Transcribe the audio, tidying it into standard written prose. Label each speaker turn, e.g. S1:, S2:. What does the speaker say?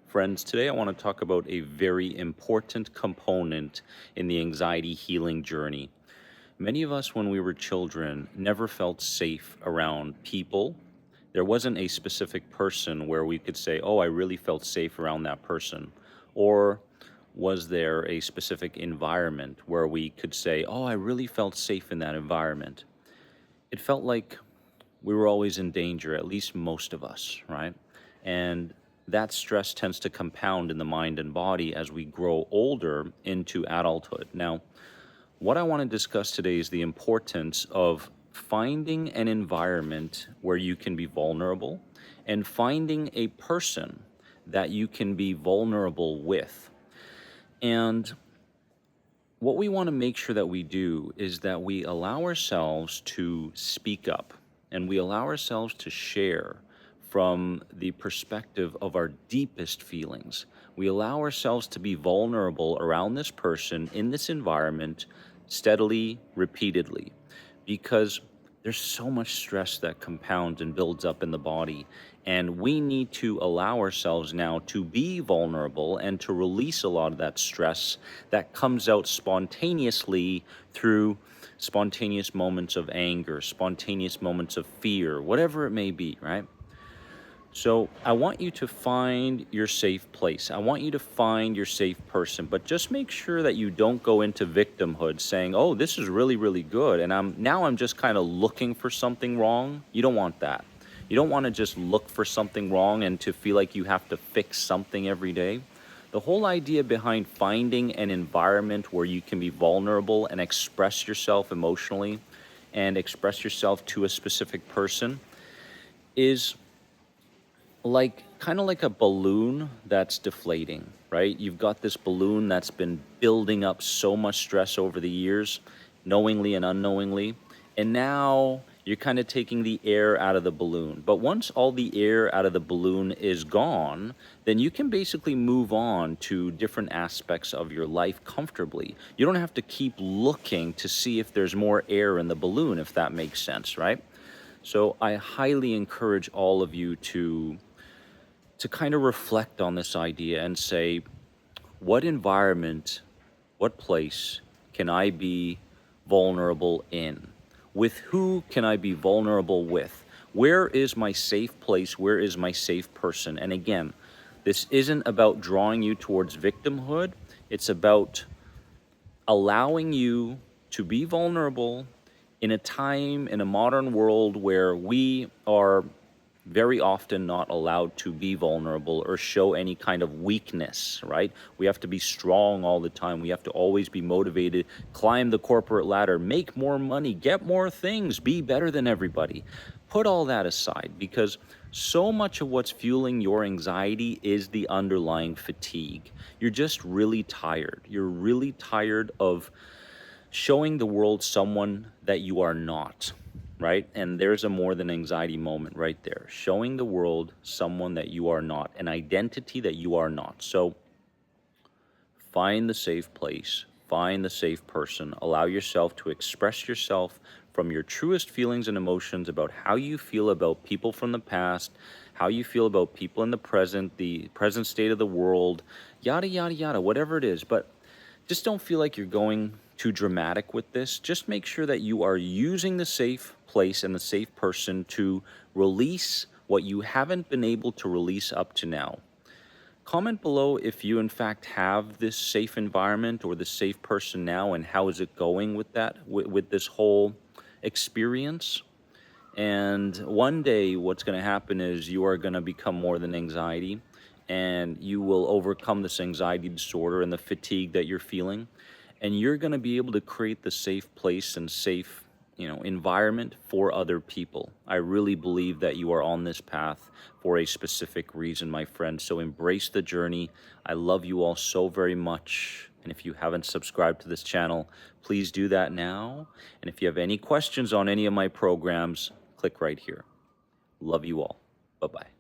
S1: Friends, today I want to talk about a very important component in the anxiety healing journey. Many of us, when we were children, never felt safe around people. There wasn't a specific person where we could say, oh, I really felt safe around that person. Or was there a specific environment where we could say, oh, I really felt safe in that environment? It felt like we were always in danger, at least most of us, right? And that stress tends to compound in the mind and body as we grow older into adulthood. Now, what I want to discuss today is the importance of finding an environment where you can be vulnerable and finding a person that you can be vulnerable with. And what we want to make sure that we do is that we allow ourselves to speak up and we allow ourselves to share from the perspective of our deepest feelings. We allow ourselves to be vulnerable around this person in this environment steadily, repeatedly, because there's so much stress that compounds and builds up in the body. And we need to allow ourselves now to be vulnerable and to release a lot of that stress that comes out spontaneously through spontaneous moments of anger, spontaneous moments of fear, whatever it may be, right? So I want you to find your safe place. I want you to find your safe person, but just make sure that you don't go into victimhood saying, oh, this is really, really good. And I'm just kind of looking for something wrong. You don't want that. You don't want to just look for something wrong and to feel like you have to fix something every day. The whole idea behind finding an environment where you can be vulnerable and express yourself emotionally and express yourself to a specific person is kind of like a balloon that's deflating, right? You've got this balloon that's been building up so much stress over the years, knowingly and unknowingly, and now you're kind of taking the air out of the balloon. But once all the air out of the balloon is gone, then you can basically move on to different aspects of your life comfortably. You don't have to keep looking to see if there's more air in the balloon, if that makes sense, right? So I highly encourage all of you to kind of reflect on this idea and say, what environment, what place can I be vulnerable in? With who can I be vulnerable with? Where is my safe place? Where is my safe person? And again, this isn't about drawing you towards victimhood. It's about allowing you to be vulnerable in a time, in a modern world where we are very often not allowed to be vulnerable or show any kind of weakness, right? We have to be strong all the time. We have to always be motivated, climb the corporate ladder, make more money, get more things, be better than everybody. Put all that aside, because so much of what's fueling your anxiety is the underlying fatigue. You're just really tired. You're really tired of showing the world someone that you are not, right? And there's a more than anxiety moment right there. Showing the world someone that you are not, an identity that you are not. So find the safe place, find the safe person, allow yourself to express yourself from your truest feelings and emotions about how you feel about people from the past, how you feel about people in the present state of the world, yada, yada, yada, whatever it is. But just don't feel like you're going too dramatic with this. Just make sure that you are using the safe place and the safe person to release what you haven't been able to release up to now. Comment below if you in fact have this safe environment or the safe person now, and how is it going with that, with this whole experience. And one day what's going to happen is you are going to become more than anxiety, and you will overcome this anxiety disorder and the fatigue that you're feeling, and you're going to be able to create the safe place and safe environment for other people. I really believe that you are on this path for a specific reason, my friend. So embrace the journey. I love you all so very much. And if you haven't subscribed to this channel, please do that now. And if you have any questions on any of my programs, click right here. Love you all. Bye-bye.